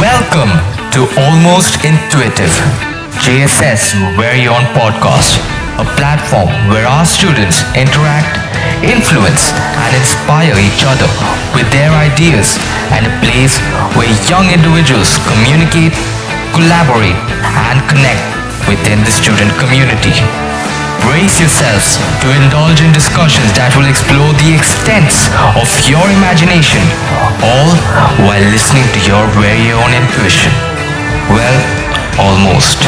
Welcome to Almost Intuitive, JSS Very Own Podcast, a platform where our students interact, influence, and inspire each other with their ideas, and a place where young individuals communicate, collaborate, and connect within the student community. Brace yourselves to indulge in discussions that will explore the extents of your imagination, all while listening to your very own intuition. Well, almost.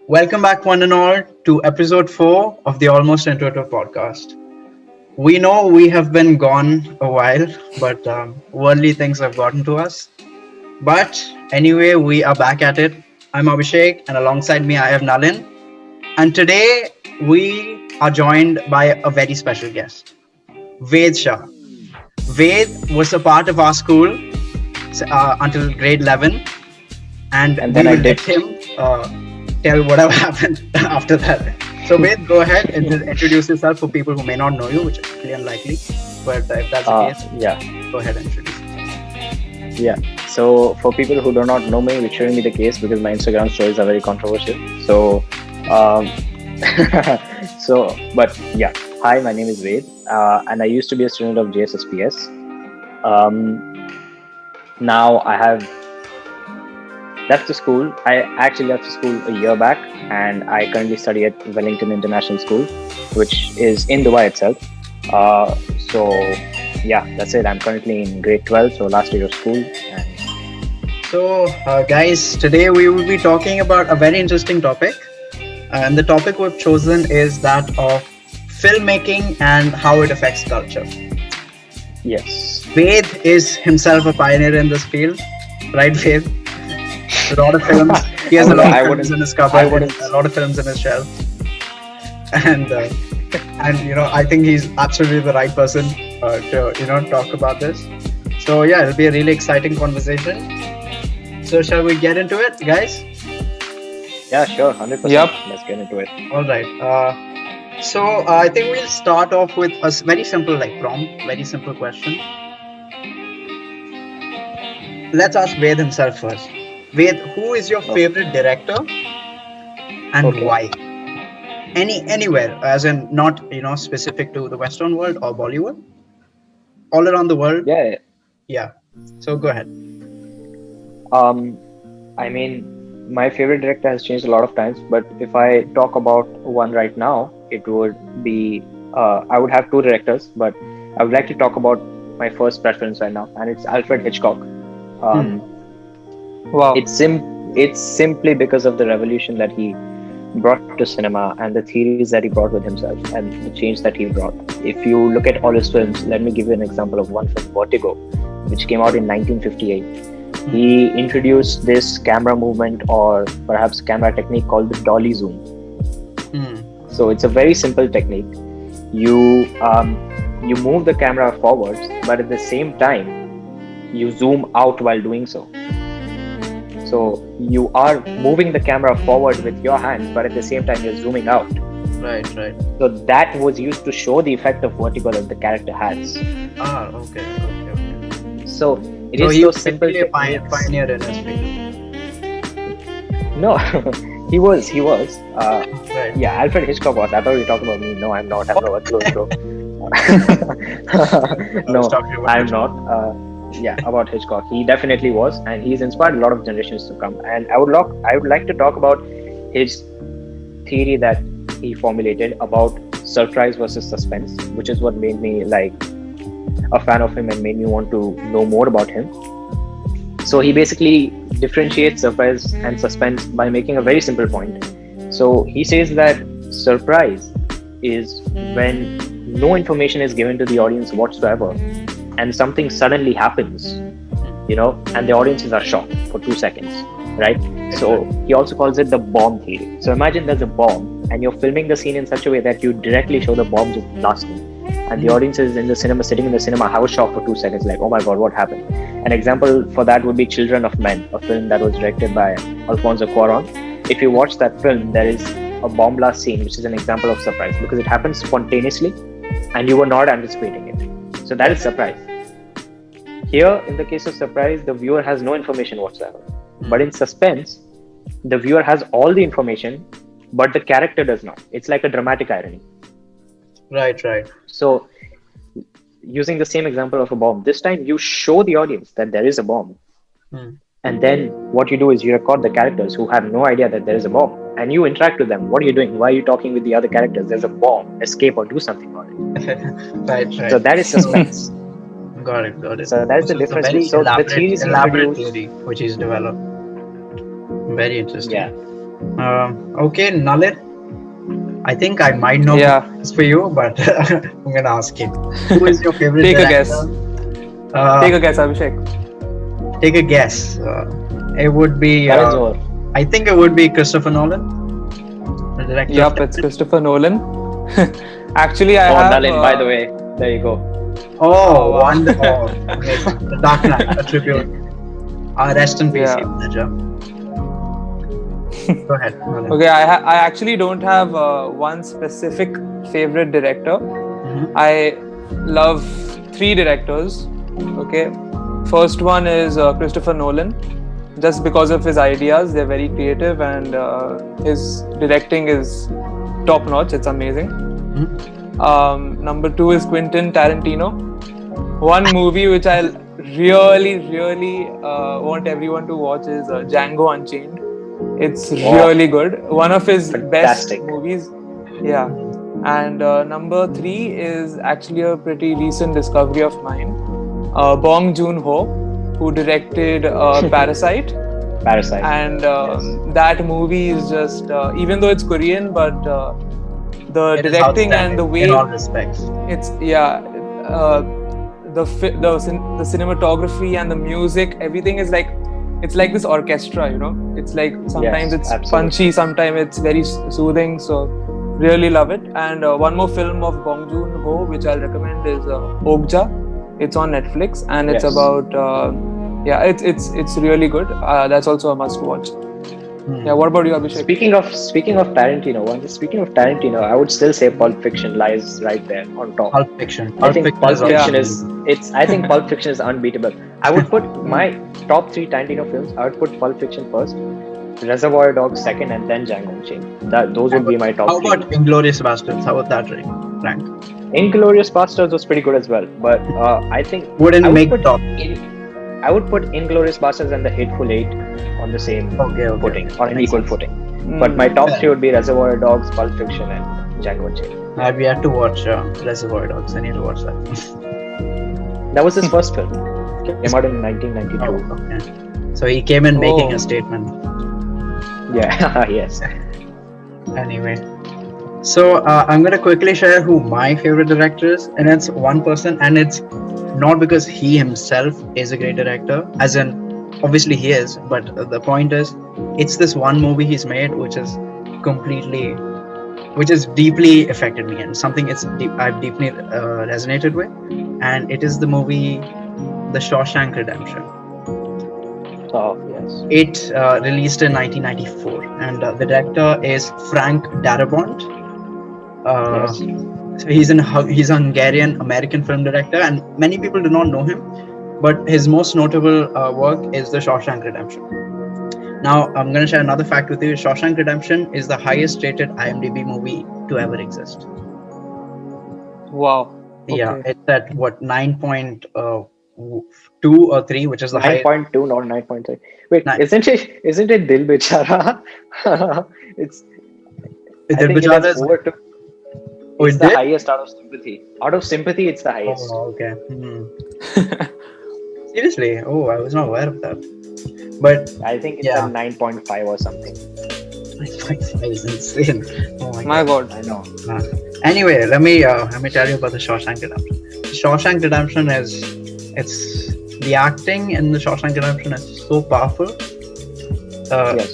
Welcome back, one and all, to episode 4 of the Almost Intuitive podcast. We know we have been gone a while, but worldly things have gotten to us. But anyway, we are back at it. I'm Abhishek, and alongside me, I have Nalin. And today, we are joined by a very special guest, Ved Shah. Ved was a part of our school until grade 11, and And we then I will let did. him tell whatever happened after that. So, Ved, go ahead and introduce yourself for people who may not know you, which is really unlikely. But if that's the case, Yeah, go ahead and introduce yourself. yeah. So for people who do not know me, which shouldn't be the case because my Instagram stories are very controversial. Um, but yeah. Hi, my name is Ved, and I used to be a student of JSSPS. Um, Now I have left the school. I actually left the school a year back, and I currently study at Wellington International School, which is in Dubai itself. So yeah, that's it. I'm currently in grade 12, so last year of school. And So, guys, today we will be talking about a very interesting topic. And the topic we've chosen is that of filmmaking and how it affects culture. yes, Ved is himself a pioneer in this field, right, Ved? A lot of films. He has a lot I of films wouldn't- in his I cupboard, wouldn't- a lot of films in his shelf. And you know, I think he's absolutely the right person to talk about this. So yeah, it'll be a really exciting conversation. So shall we get into it, guys? yeah, sure, 100%. Yep. Let's get into it. All right. So I think we'll start off with a very simple prompt, very simple question. Let's ask Ved himself first. Ved, who is your favorite director and Okay. why? Anywhere, as in not specific to the Western world or Bollywood, all around the world. Yeah. Yeah. So go ahead. I mean, my favorite director has changed a lot of times, but if I talk about one right now, it would be I would have two directors, but I would like to talk about my first preference right now, and it's Alfred Hitchcock. Wow. It's simply because of the revolution that he brought to cinema and the theories that he brought with himself and the change that he brought. If you look at all his films, let me give you an example of one film, Vertigo, which came out in 1958. He introduced this camera movement, or perhaps camera technique, called the dolly zoom. So it's a very simple technique. You move the camera forwards, but at the same time you zoom out while doing so. So you are moving the camera forward with your hands, but at the same time you're zooming out. Right. So that was used to show the effect of vertigo that the character has. Ah, okay. So it So is he so was simple. simply a techniques. pioneer in his field. No, he was. Right. Yeah, Alfred Hitchcock was. I thought you were talking about me. No, I'm not. I'm not close, bro. No, was talking about I'm not. Yeah, about Hitchcock. He definitely was, and he's inspired a lot of generations to come. And I would like to talk about his theory that he formulated about surprise versus suspense, which is what made me a fan of him and made me want to know more about him. So he basically differentiates surprise and suspense by making a very simple point. So he says that surprise is when no information is given to the audience whatsoever, and something suddenly happens, and the audiences are shocked for 2 seconds, right? So he also calls it the bomb theory. So imagine there's a bomb and you're filming the scene in such a way that you directly show the bomb just blasting, and the audiences in the cinema, sitting in the cinema, have a shock for 2 seconds, like, oh my god, what happened? An example for that would be Children of Men, a film that was directed by Alfonso Cuarón. If you watch that film, there is a bomb blast scene, which is an example of surprise because it happens spontaneously and you were not anticipating it. So that is surprise. Here, in the case of surprise, the viewer has no information whatsoever. But in suspense, the viewer has all the information, but the character does not. It's like a dramatic irony. Right, right. So, using the same example of a bomb, this time you show the audience that there is a bomb. Hmm. And then what you do is you record the characters who have no idea that there is a bomb, and you interact with them. What are you doing? Why are you talking with the other characters? There's a bomb. Escape or do something about it. Right, So right. that is suspense. Got it, got it. So that's the So it's a difference. very So the theory is elaborate introduced. theory which is developed. Very interesting. Yeah. Okay, Nalin. I think I might know Yeah. this for you, but I'm gonna ask you. Who is your favorite Take a director? guess. Take a guess, Abhishek. Take a guess. It would be. Karan Johar. I think it would be Christopher Nolan, the director. Yup, it's Christopher Nolan. Actually, I Oh, have. Nalin, by the way. There you go. Oh, wow. wonderful! Amazing. The Dark Knight, a tribute. Rest in peace, Yeah. Heath Ledger. Go ahead. Nalin. Okay, I actually don't have one specific favorite director. Mhm. I love 3 directors. Okay, first one is Christopher Nolan, just because of his ideas. They're very creative, and his directing is top notch. It's amazing. Number 2 is Quentin Tarantino. One movie which I really want everyone to watch is Django Unchained. It's really good. One of his Fantastic. best movies. Yeah. And number 3 is actually a pretty recent discovery of mine. Bong Joon-ho, who directed Parasite. Parasite. And Yes. that movie is just, even though it's Korean, but the It is directing and the outstanding way in all respects. it's the cinematography and the music, everything is like, it's like this orchestra, you know. It's like sometimes Yes, it's absolutely. punchy, sometimes it's very soothing. So really love it. And one more film of Bong Joon-ho which I'll recommend is Okja. It's on Netflix, and it's Yes. about it's really good. That's also a must watch. Yeah, what about you, Abhishek? Speaking of Tarantino, I would still say Pulp Fiction lies right there on top. Pulp Fiction. I think Pulp is Fiction awesome. I think Pulp Fiction is unbeatable. I would put my top 3 Tarantino films. I would put Pulp Fiction first, Reservoir Dogs second, and then Django Unchained. Those would be my top How 3. about Inglourious Bastards? How would that rank? Inglourious Bastards was pretty good as well, but I think Wouldn't I would make put top. I would put Inglourious Bastards and The Hateful Eight on the same Okay. footing, on an Makes equal sense. footing. But my top 3 would be Reservoir Dogs, Pulp Fiction, and Django Unchained. I've yet to watch Reservoir Dogs. I need to watch that. That was his first film. Came out in 1992. Oh, okay. So he came in making a statement. Yeah, yes. Anyway, so I'm gonna quickly share who my favorite director is, and it's one person, and it's not because he himself is a great director, as in obviously he is, but the point is, it's this one movie he's made which has deeply affected me, and something I've deeply resonated with, and it is the movie The Shawshank Redemption. Oh, yes. It released in 1994, and the director is Frank Darabont. Yes. So he's a Hungarian American film director, and many people do not know him, but his most notable work is The Shawshank Redemption. Now, I'm going to share another fact with you. Shawshank Redemption is the highest rated IMDb movie to ever exist. Wow. Yeah, Okay. it's at what 9.2 or 3, which is the highest. 9.2, not 9.3. Wait, Nine. isn't it Dil Bechara? It's I Dil think it Bechara has is- over to. Oh, It's it the did? highest out of sympathy. Out of sympathy, it's the highest. Oh, okay. Seriously? Oh, I was not aware of that. But I think it's Yeah. at 9.5 or something. 9.5 is insane. Oh My God. I know. Anyway, let me tell you about the Shawshank Redemption. Shawshank Redemption it's the acting in the Shawshank Redemption is so powerful. Yes.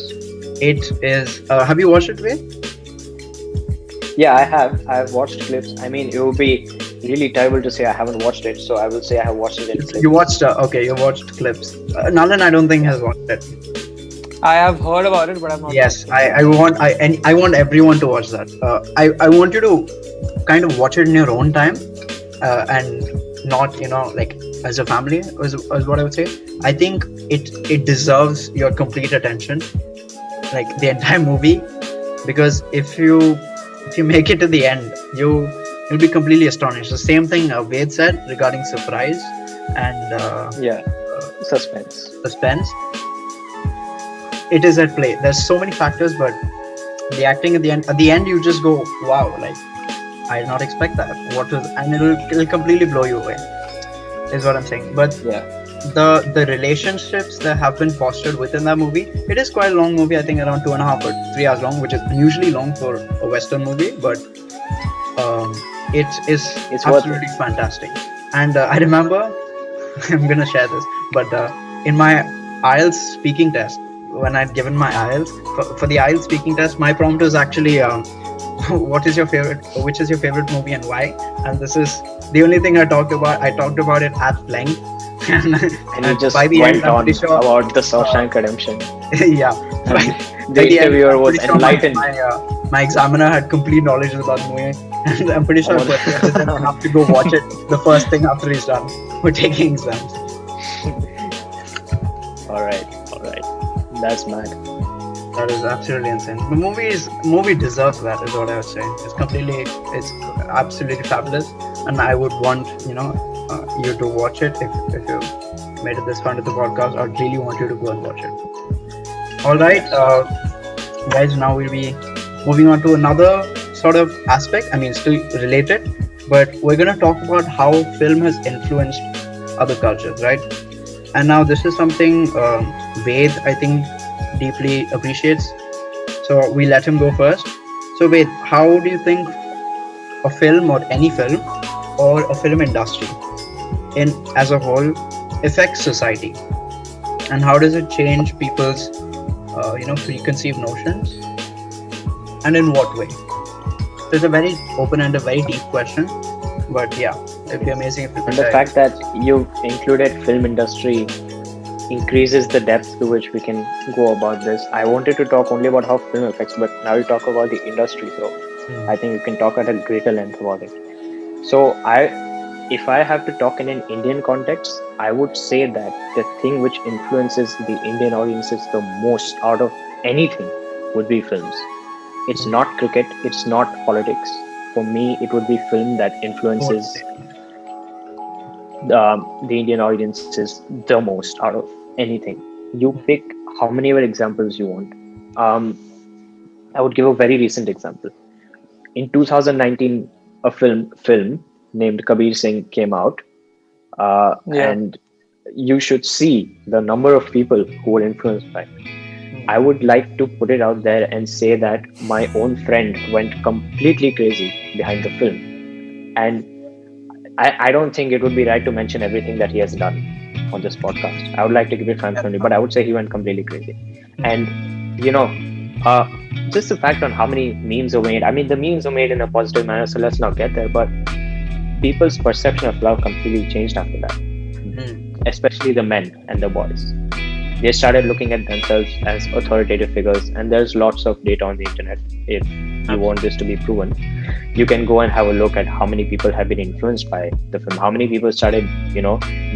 It is. Have you watched it, Wade? Yeah, I have. I've watched clips. I mean, it would be really terrible to say I haven't watched it, so I will say I have watched it in clips. You watched. Okay, you watched clips. Nalan, I don't think has watched it. I have heard about it, but I'm not. Yes, I want everyone to watch that. I want you to kind of watch it in your own time, and not like as a family is what I would say. I think it deserves your complete attention, like the entire movie, because if you make it to the end, you'll be completely astonished. The same thing Ved said regarding surprise and Yeah, suspense. suspense. It is at play. There's so many factors, but the acting at the end, you just go, wow, like I did not expect that. What was, and it'll completely blow you away. Is what I'm saying. But Yeah, the relationships that have been fostered within that movie, it is quite a long movie. I think around 2.5 or 3 hours long, which is unusually long for a Western movie. But it is It's worth absolutely fantastic. And I remember, I'm gonna share this, but in my IELTS speaking test, when I'd given my IELTS for the IELTS speaking test, my prompt was actually which is your favorite movie and why? And this is the only thing I talked about. I talked about it at length. and you just by the went end, I'm on pretty sure, about the Shawshank Redemption. yeah. And By the the end, interviewer I'm was pretty sure enlightened. my examiner had complete knowledge about the movie, and I'm pretty sure Oh. he doesn't have to go watch it the first thing after he's done with taking exams. All right, that's mad. That is absolutely insane. The movie deserves that, is what I would say. It's absolutely fabulous, and I would want you to watch it if you made it this far into the podcast. I'd really want you to go and watch it. All right, guys. Now we'll be moving on to another sort of aspect. I mean, still related, but we're gonna talk about how film has influenced other cultures, right? And now this is something Ved, I think, deeply appreciates. So we let him go first. So Ved, how do you think a film or any film or a film industry as a whole affects society? And how does it change people's preconceived notions? And in what way? So it's a very open and a very deep question. But yeah, it'd be amazing if you could And the share. fact that you've included film industry increases the depth to which we can go about this. I wanted to talk only about how film affects, but now you talk about the industry, so I think you can talk at a greater length about it. So if I have to talk in an Indian context, I would say that the thing which influences the Indian audiences the most out of anything would be films. It's not cricket, it's not politics. For me, it would be film that influences the Indian audiences the most out of anything. You pick how many other examples you want. I would give a very recent example. In 2019, a film named Kabir Singh came out, and you should see the number of people who were influenced by it. I would like to put it out there and say that my own friend went completely crazy behind the film, and I don't think it would be right to mention everything that he has done on this podcast. I would like to keep it family, but I would say he went completely crazy. And just the fact on how many memes were made. I mean, the memes were made in a positive manner, so let's not get there. But people's perception of love completely changed after that, especially the men and the boys. They started looking at themselves as authoritative figures, and there's lots of data on the internet. If you want this to be proven, you can go and have a look at how many people have been influenced by the film, how many people started,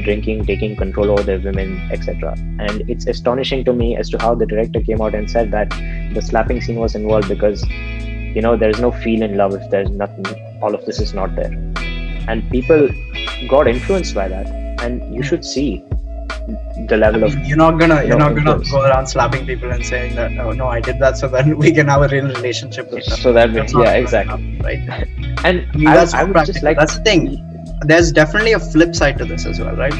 drinking, taking control over their women, etc. And it's astonishing to me as to how the director came out and said that the slapping scene was involved because, there's no feel in love if there's nothing, all of this is not there. And people got influenced by that, and you should see the level of you're not gonna influence. go around slapping people and saying that, oh no, I did that so that we can have a real relationship with them. So that That's yeah, not good exactly. enough, right? And I mean, that's I not would practical. just like That's the thing. There's definitely a flip side to this as well, right?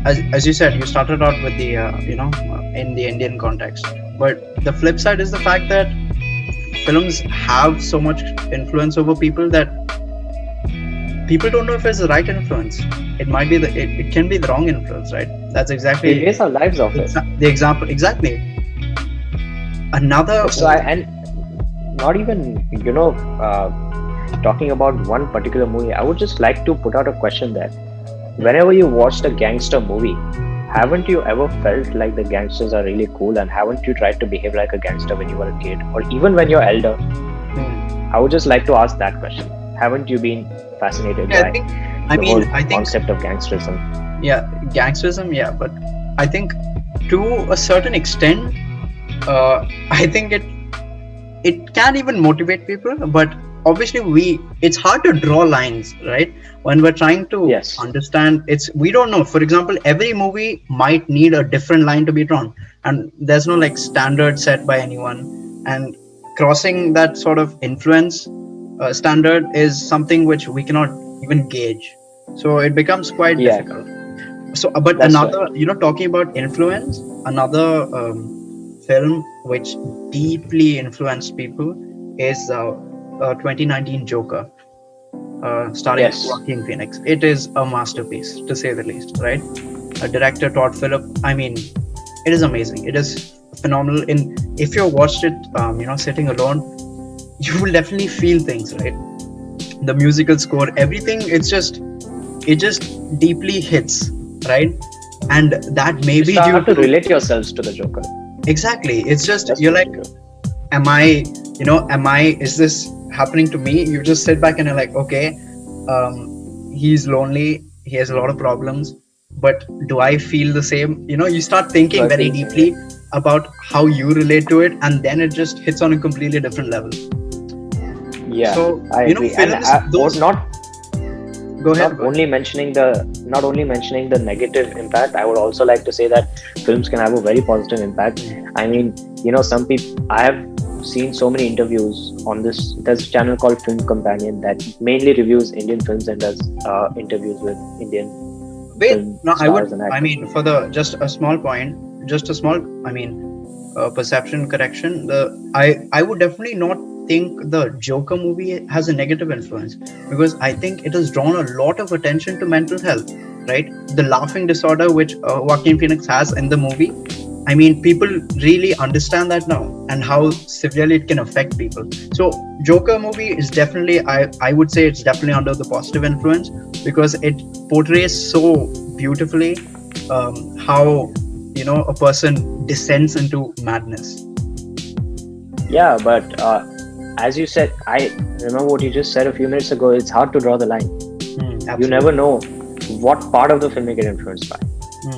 As you said, you started out with the in the Indian context, but the flip side is the fact that films have so much influence over people that people don't know if it's the right influence. It might be it can be the wrong influence, right? That's exactly they base our lives off it. the example. Exactly. Another. So and not even talking about one particular movie, I would just like to put out a question there. Whenever you watched a gangster movie, haven't you ever felt like the gangsters are really cool, and haven't you tried to behave like a gangster when you were a kid, or even when you're elder? I would just like to ask that question. Haven't you been fascinated by I The whole mean, I think, concept of gangsterism. yeah, gangsterism, yeah, but I think to a certain extent, I think it can even motivate people, but obviously it's hard to draw lines, right? When we're trying to Yes. understand, it's we don't know. For example, every movie might need a different line to be drawn, and there's no like standard set by anyone, and crossing that sort of influence standard is something which we cannot even gauge, so it becomes quite Yeah, difficult. So but that's right. another, talking about influence, another film which deeply influenced people is 2019 Joker, starring Yes. Joaquin Phoenix. It is a masterpiece, to say the least, right? Director Todd Phillip, I mean, it is amazing. It is phenomenal. In If you watched it, sitting alone, you will definitely feel things, right? The musical score, everything, it just deeply hits, right? And that may You be due start to to, relate yourselves to the Joker. exactly, it's just That's you're what like, you do. is this happening to me? You just sit back and you're like, okay, he's lonely, he has a lot of problems, but do I feel the same? You start Do thinking I very feel the same? Yeah. deeply about how you relate to it, and then it just hits on a completely different level. Yeah, So, I agree. And films, those, go ahead, not go ahead. only mentioning the negative impact, I would also like to say that films can have a very positive impact. I mean, some people, I have seen so many interviews on this. There's a channel called Film Companion that mainly reviews Indian films and does interviews with Indian Wait, film no, stars and I actors. mean, for the just a small point, just a small, I mean, perception correction. I would definitely not think the Joker movie has a negative influence, because I think it has drawn a lot of attention to mental health, right? The laughing disorder which Joaquin Phoenix has in the movie. I mean, people really understand that now, and how severely it can affect people. So, Joker movie is definitely, I would say it's definitely under the positive influence, because it portrays so beautifully how a person descends into madness. Yeah, but as you said, I remember what you just said a few minutes ago. It's hard to draw the line. You Absolutely. never know what part of the film you get influenced by.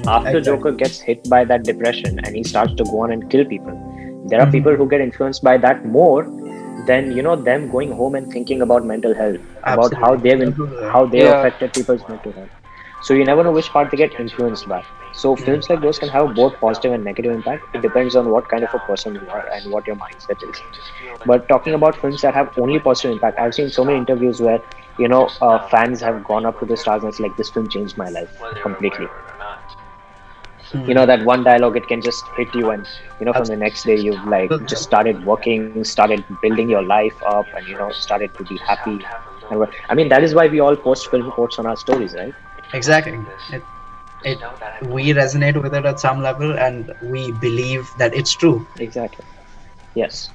After Exactly. Joker gets hit by that depression and he starts to go on and kill people, there are Mhm. people who get influenced by that more than them going home and thinking about mental health, about how Absolutely. Absolutely right. how they have Yeah. affected people's mental health. So you never know which part they get influenced by. So films like those can have both positive and negative impact. It depends on what kind of a person you are and what your mindset is. But talking about films that have only positive impact, I've seen so many interviews where fans have gone up to the stars and it's like, this film changed my life completely. That one dialogue, it can just hit you, and from the next day you've like just started working, started building your life up, and started to be happy. And I mean, that is why we all post film quotes on our stories, right? Exactly. It we resonate with it at some level, and we believe that it's true. Exactly. Yes.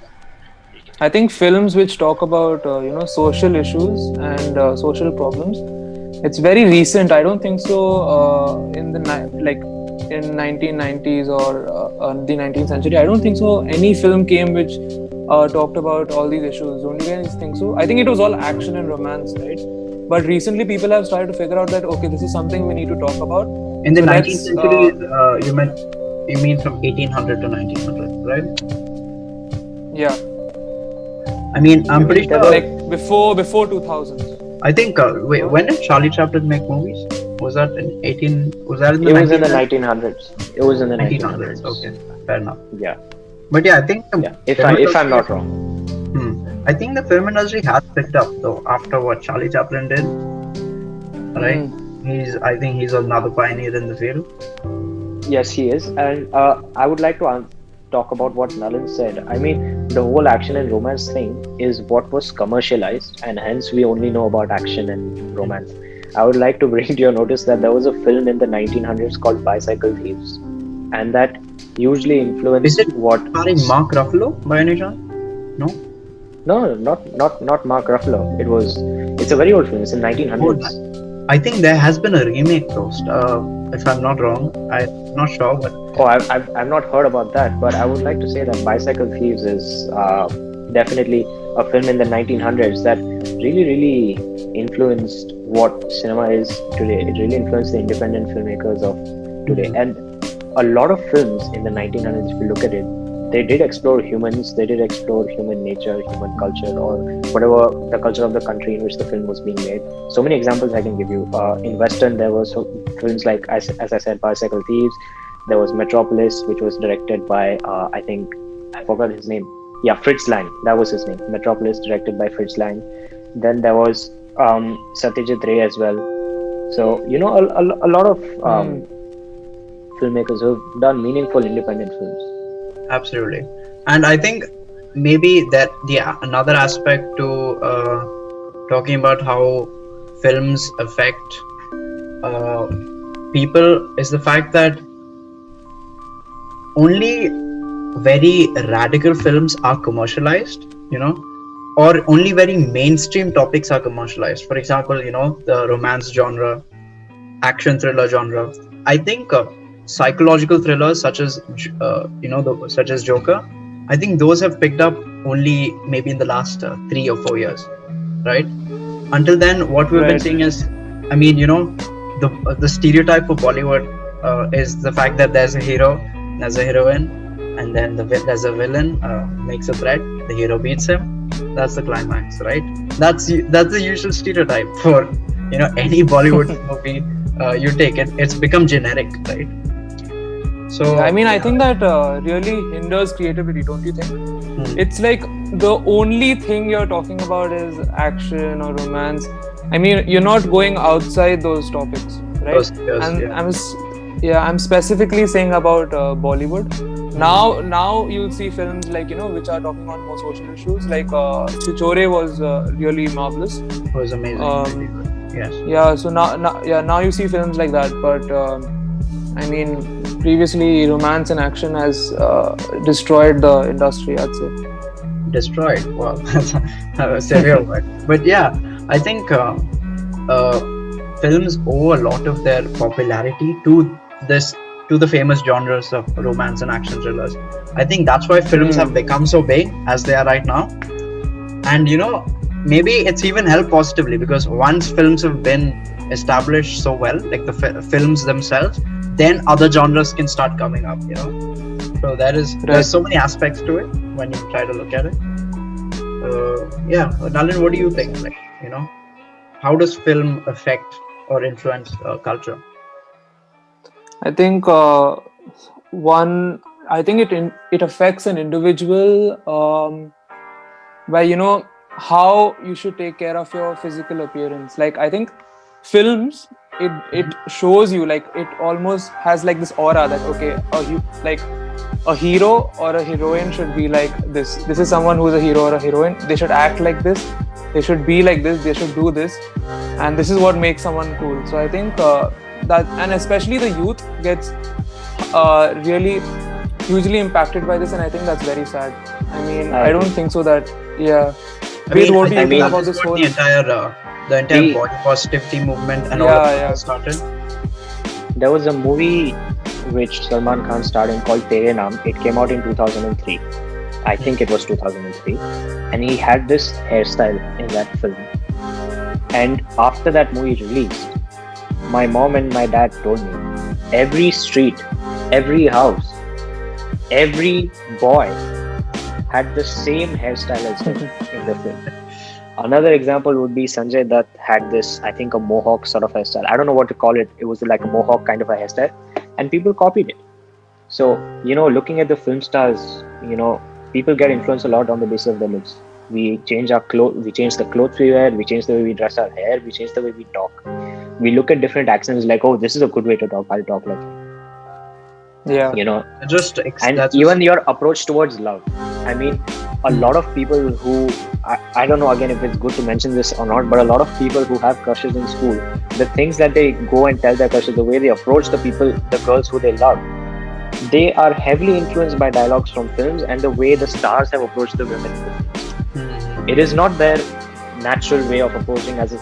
I think films which talk about social issues and social problems, it's very recent. I don't think so. In the like in 1990s or the 19th century, I don't think so. Any film came which talked about all these issues. Don't you guys think so? I think it was all action and romance, right? But recently, people have started to figure out that okay, this is something we need to talk about. In the So 19th let's century, you mean from 1800 to 1900, right? yeah, I mean, I'm You pretty mean there sure. were like before 2000s. I think. Wait, when did Charlie Chaplin make movies? Was that in 18? Was that in the it was in the 1900s? 1900s. It was in the 1900s. 1900s. Okay, fair enough. Yeah. But yeah, I think the Yeah. If film I'm industry. not wrong. I think the film industry has picked up though after what Charlie Chaplin did. Right? I think he's another pioneer in the field. Yes, he is. And I would like to talk about what Nalin said. I mean, the whole action and romance thing is what was commercialized, and hence we only know about action and romance. I would like to bring to your notice that there was a film in the 1900s called Bicycle Thieves, and that hugely Is influenced it what. starring Mark Ruffalo by any chance? No. No, not Mark Ruffalo. It's a very old film. It's in 1900s. I think there has been a remake though. If I'm not wrong, I'm not sure, but Oh, I've not heard about that, but I would like to say that Bicycle Thieves is definitely a film in the 1900s that really influenced what cinema is today. It really influenced the independent filmmakers of today. And a lot of films in the 1900s, if you look at it, they did explore humans, they did explore human nature, human culture, or whatever the culture of the country in which the film was being made. So many examples I can give you. In Western, there were films like, as I said, Bicycle Thieves. There was Metropolis, which was directed by, I think, I forgot his name. Yeah, Fritz Lang. That was his name. Metropolis, directed by Fritz Lang. Then there was Satyajit Ray as well. So, a lot of filmmakers who have done meaningful independent films. Absolutely. And I think maybe that another aspect to talking about how films affect people is the fact that only very radical films are commercialized, or only very mainstream topics are commercialized. For example, the romance genre, action thriller genre. I think psychological thrillers such as such as Joker, I think those have picked up only maybe in the last 3 or 4 years, right? Until then, what we've been seeing is, I mean, the stereotype for Bollywood is the fact that there's a hero, there's a heroine, and then there's a villain makes a threat, the hero beats him, that's the climax, right? That's the usual stereotype for any Bollywood movie you take it. It's become generic, right? So I mean, I think that really hinders creativity, don't you think? It's like the only thing you're talking about is action or romance. I mean, you're not going outside those topics, right? I'm specifically saying about Bollywood. Now you'll see films like which are talking on more social issues. Like Chichore was really marvelous. It was amazing. Yes. Yeah. So now you see films like that, but I mean, previously romance and action has destroyed the industry, I'd say. Destroyed? Wow, that's a severe word. But yeah, I think films owe a lot of their popularity to the famous genres of romance and action thrillers. I think that's why films have become so big as they are right now. And maybe it's even helped positively, because once films have been established so well, like the films themselves, then other genres can start coming up, So there's so many aspects to it when you try to look at it. Nalin, what do you think? Like, how does film affect or influence culture? I think it affects an individual by how you should take care of your physical appearance. Like, I think films, it shows you, like, it almost has like this aura that a hero or a heroine should be like this. This is someone who's a hero or a heroine. They should act like this. They should be like this. They should do this, and this is what makes someone cool. So I think that, and especially the youth gets really hugely impacted by this, and I think that's very sad. I mean, I don't think so that what do you think about this whole the entire body positivity movement and all that started? There was a movie which Salman Khan starred in called Tere Naam. It came out in 2003. I think it was 2003. And he had this hairstyle in that film. And after that movie released, my mom and my dad told me, every street, every house, every boy had the same hairstyle as him in the film. Another example would be Sanjay Dutt had this, I think, a mohawk sort of hairstyle. I don't know what to call it. It was like a mohawk kind of a hairstyle, and people copied it. So, looking at the film stars, people get influenced a lot on the basis of their looks. We change our clothes, we change the clothes we wear, we change the way we dress our hair, we change the way we talk. We look at different accents like, oh, this is a good way to talk, I'll talk like it. Yeah. Even your approach towards love. I mean, a lot of people who, I don't know again if it's good to mention this or not, but a lot of people who have crushes in school, the things that they go and tell their crushes, the way they approach the girls who they love, they are heavily influenced by dialogues from films and the way the stars have approached the women. It is not their natural way of approaching as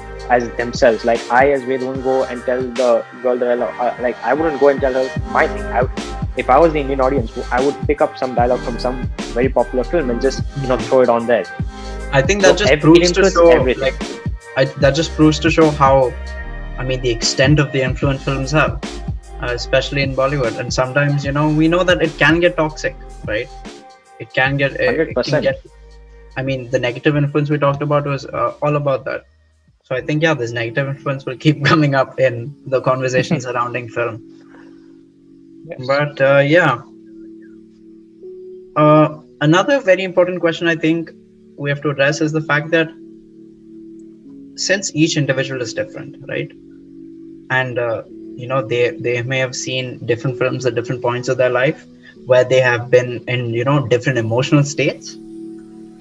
themselves. Like, I as Ved won't go and tell the girl that I love, I wouldn't go and tell her my thing. If I was the Indian audience, I would pick up some dialogue from some very popular film and just throw it on there. I think So that just it proves to influenced show, everything. that just proves to show how, I mean, the extent of the influence films have, especially in Bollywood. And sometimes, we know that it can get toxic, right? It can get, Hundred it can percent. get. I mean, the negative influence we talked about was all about that. So I think, yeah, this negative influence will keep coming up in the conversation surrounding film. Yes. But yeah, another very important question I think we have to address is the fact that since each individual is different, right? And they may have seen different films at different points of their life where they have been in different emotional states.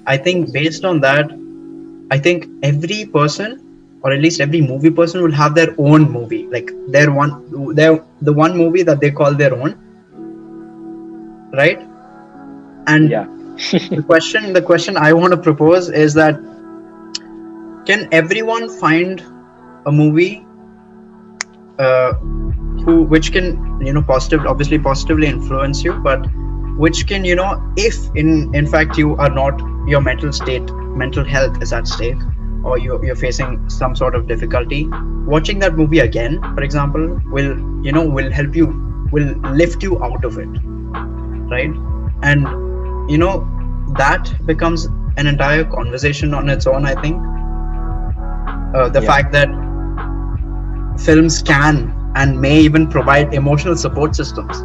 I think Yes. based on that, I think every person, or at least every movie person, will have their own movie, like their the one movie that they call their own, right? Yeah. And the question I want to propose is that, can everyone find a movie uh, which can obviously positively influence you, but which can, if in fact you are not, your mental health is at stake, or you're facing some sort of difficulty, watching that movie again, for example, will help you, will lift you out of it, right? And that becomes an entire conversation on its own, I think. The Yeah. fact that films can and may even provide emotional support systems.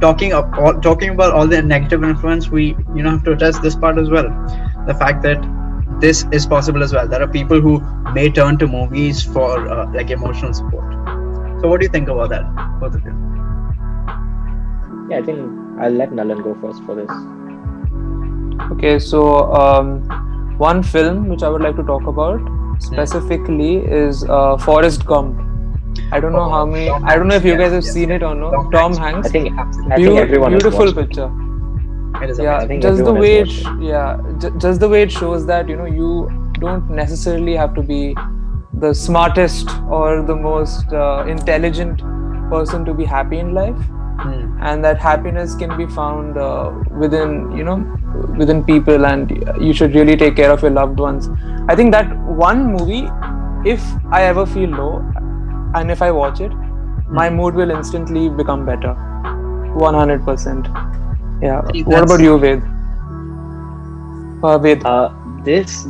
Talking about all the negative influence, we have to address this part as well. The fact that this is possible as well. There are people who may turn to movies for like emotional support. So, what do you think about that, both of you? Yeah. I think I'll let Nalan go first for this. Okay, so one film which I would like to talk about specifically is Forrest Gump. I don't know how many. Tom I don't know Hanks, if you guys yes, have yes, seen yes. it or no. Tom Tom Hanks. I Hanks, think I think everyone has beautiful watched it. picture. It is Yeah, I amazing. think just the everyone has way watched it. just the way it shows that you don't necessarily have to be the smartest or the most intelligent person to be happy in life, Hmm. and that happiness can be found within within people, and you should really take care of your loved ones. I think that one movie, if I ever feel low and if I watch it, my mood will instantly become better, 100%. Yeah. See, What about that's you, Ved? Ved.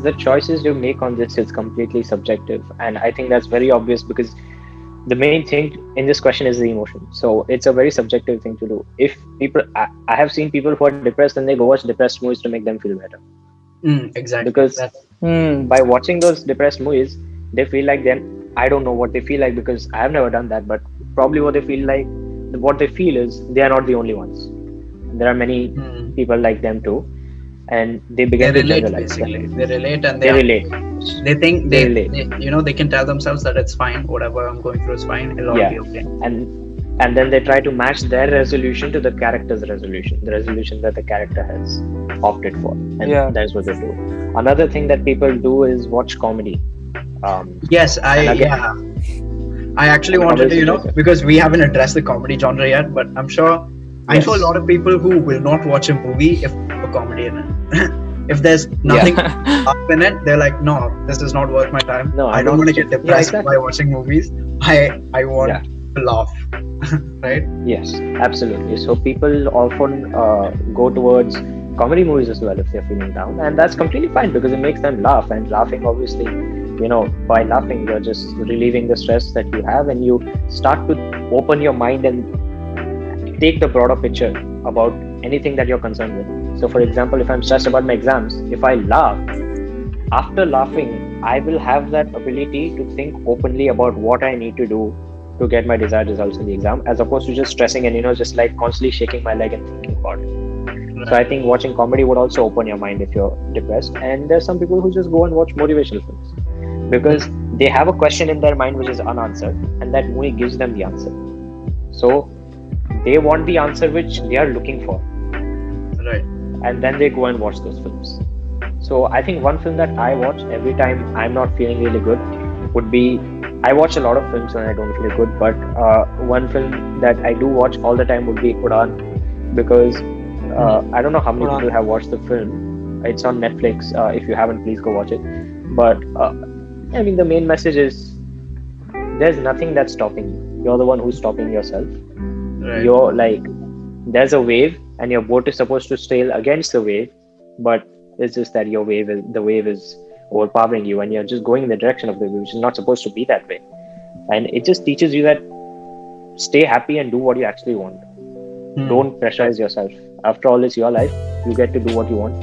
The choices you make on this is completely subjective, and I think that's very obvious because the main thing in this question is the emotion. So it's a very subjective thing to do. If people, I have seen people who are depressed and they go watch depressed movies to make them feel better, exactly. because That's Hmm. by watching those depressed movies, they feel like then I don't know what they feel like because I have never done that, but probably what they feel is they are not the only ones. There are many people like them too, and they they begin to relate generalize them. basically. They relate and they They relate. understand. They think They relate. they can tell themselves that it's fine. Whatever I'm going through is fine. It'll all Yeah, be okay. and then they try to match their resolution to the character's resolution, the resolution that the character has opted for, and Yeah. that's what they do. Another thing that people do is watch comedy. Yes, And again, I actually and wanted comedy to, situation. because we haven't addressed the comedy genre yet, but I know a Yes. lot of people who will not watch a movie if there's a comedy in it. If there's nothing up in it, they're like, no, this is not worth my time. No, I I'm don't not. want to get Yeah, depressed exactly. by watching movies. I want Yeah. to laugh, right? Yes, absolutely. So people often go towards comedy movies as well if they're feeling down, and that's completely fine because it makes them laugh. And laughing, obviously, by laughing, you're just relieving the stress that you have, and you start to open your mind and take the broader picture about anything that you're concerned with. So, for example, if I'm stressed about my exams, if I laugh, after laughing, I will have that ability to think openly about what I need to do to get my desired results in the exam, as opposed to just stressing and just like constantly shaking my leg and thinking about it. So I think watching comedy would also open your mind if you're depressed. And there's some people who just go and watch motivational films because they have a question in their mind which is unanswered, and that movie gives them the answer. So they want the answer which they are looking for, Right. and then they go and watch those films. So I think one film that I watch every time I'm not feeling really good would be, I watch a lot of films when I don't feel good, but one film that I do watch all the time would be Udan, because I don't know how many Udan. people have watched the film. It's on Netflix. If you haven't, please go watch it. But I mean, the main message is there's nothing that's stopping you. You're the one who's stopping yourself. Right. You're like, there's a wave, and your boat is supposed to sail against the wave, but it's just that the wave is overpowering you, and you're just going in the direction of the wave, which is not supposed to be that way. And it just teaches you that stay happy and do what you actually want. Don't pressurize yourself. After all, it's your life. You get to do what you want.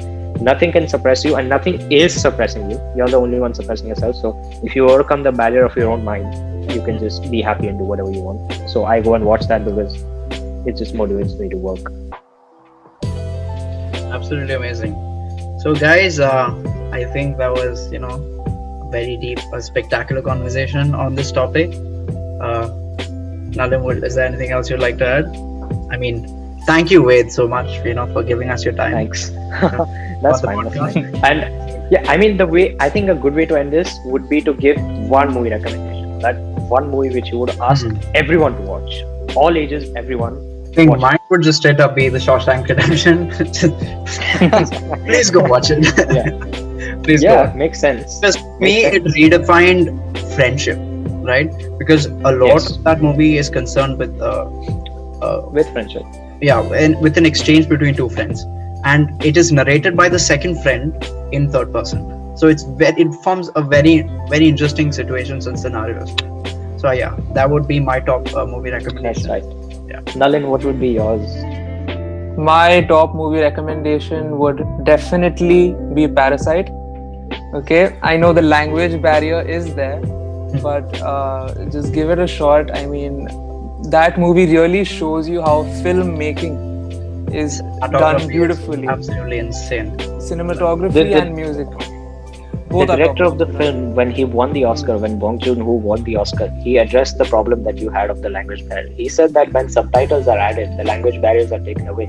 Nothing can suppress you, and nothing is suppressing you. You're the only one suppressing yourself. So if you overcome the barrier of your own mind, you can just be happy and do whatever you want. So I go and watch that because it just motivates me to work. Absolutely amazing. So, guys, I think that was, very deep, a spectacular conversation on this topic. Nalin, is there anything else you'd like to add? I mean, thank you, Ved, so much, for giving us your time. Thanks. That's fine. And yeah, I mean, I think a good way to end this would be to give one movie recommendation. That one movie which you would ask everyone to watch, all ages, everyone. I think mine would just straight up be The Shawshank Redemption. Please go watch it. Yeah. Please go. Yeah, Makes sense. Because it redefined friendship, right? Because a lot of that movie is concerned with friendship. Yeah, and with an exchange between two friends, and it is narrated by the second friend in third person. So it forms a very, very interesting situations and scenarios. So yeah, that would be my top movie recommendation. That's right. Yeah. Nalin, what would be yours? My top movie recommendation would definitely be Parasite. Okay, I know the language barrier is there, but just give it a shot. I mean, that movie really shows you how filmmaking is done beautifully. Absolutely insane. Cinematography and music. The director of the film, when he won the Oscar, when Bong Joon-ho won the Oscar, he addressed the problem that you had of the language barrier. He said that when subtitles are added, the language barriers are taken away,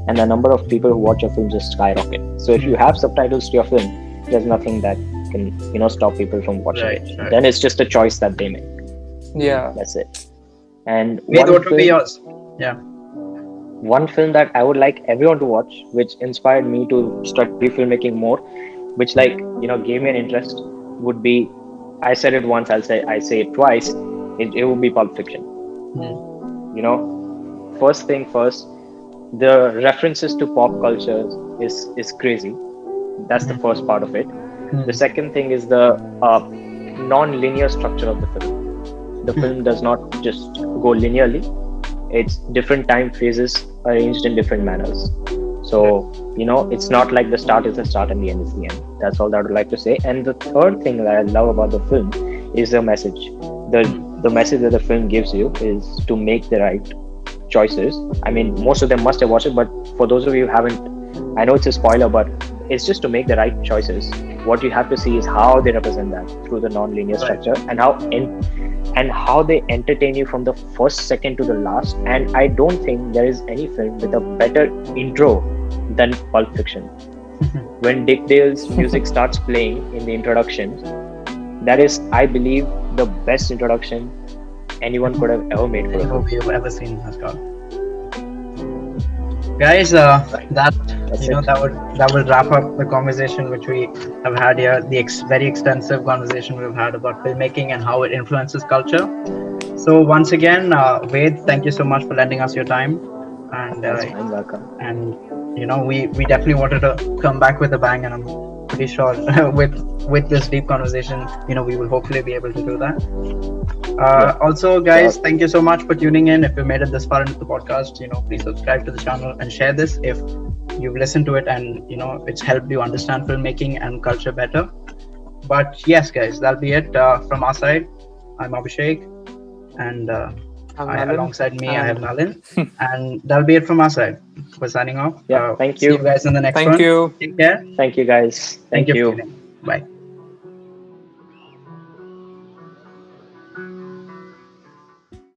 and the number of people who watch your film just skyrocket. So if you have subtitles to your film, there's nothing that can stop people from watching it. Right. Then it's just a choice that they make. Yeah, that's it. And what would be yours? Yeah. One film that I would like everyone to watch, which inspired me to study filmmaking more, which gave me an interest, would be, I said it once, I say it twice, it would be Pulp Fiction. First thing first, the references to pop culture is crazy. That's the first part of it. The second thing is the non-linear structure of the film. The film does not just go linearly. It's different time phases arranged in different manners. So, it's not like the start is the start and the end is the end. That's all that I would like to say. And the third thing that I love about the film is the message. The message that the film gives you is to make the right choices. I mean, most of them must have watched it, but for those of you who haven't, I know it's a spoiler, but it's just to make the right choices. What you have to see is how they represent that through the non-linear structure, and how they entertain you from the first second to the last. And I don't think there is any film with a better intro than Pulp Fiction. When Dick Dale's music starts playing in the introduction, that is, I believe, the best introduction anyone could have ever made for a film. You've ever seen, Scott. Guys, that would wrap up the conversation which we have had here. The very extensive conversation we've had about filmmaking and how it influences culture. So once again, Ved, thank you so much for lending us your time. And welcome. And we definitely wanted to come back with a bang, and I'm pretty sure with this deep conversation, we will hopefully be able to do that. Also, guys, thank you so much for tuning in. If you made it this far into the podcast, please subscribe to the channel and share this if you've listened to it and it's helped you understand filmmaking and culture better. But yes, guys, that'll be it from our side. I'm Abhishek, and alongside me I have Nalin, and that'll be it from our side. We're signing off. Thank you. See you guys in the next one. Thank you. Take care. Thank you, guys. Thank you. Bye.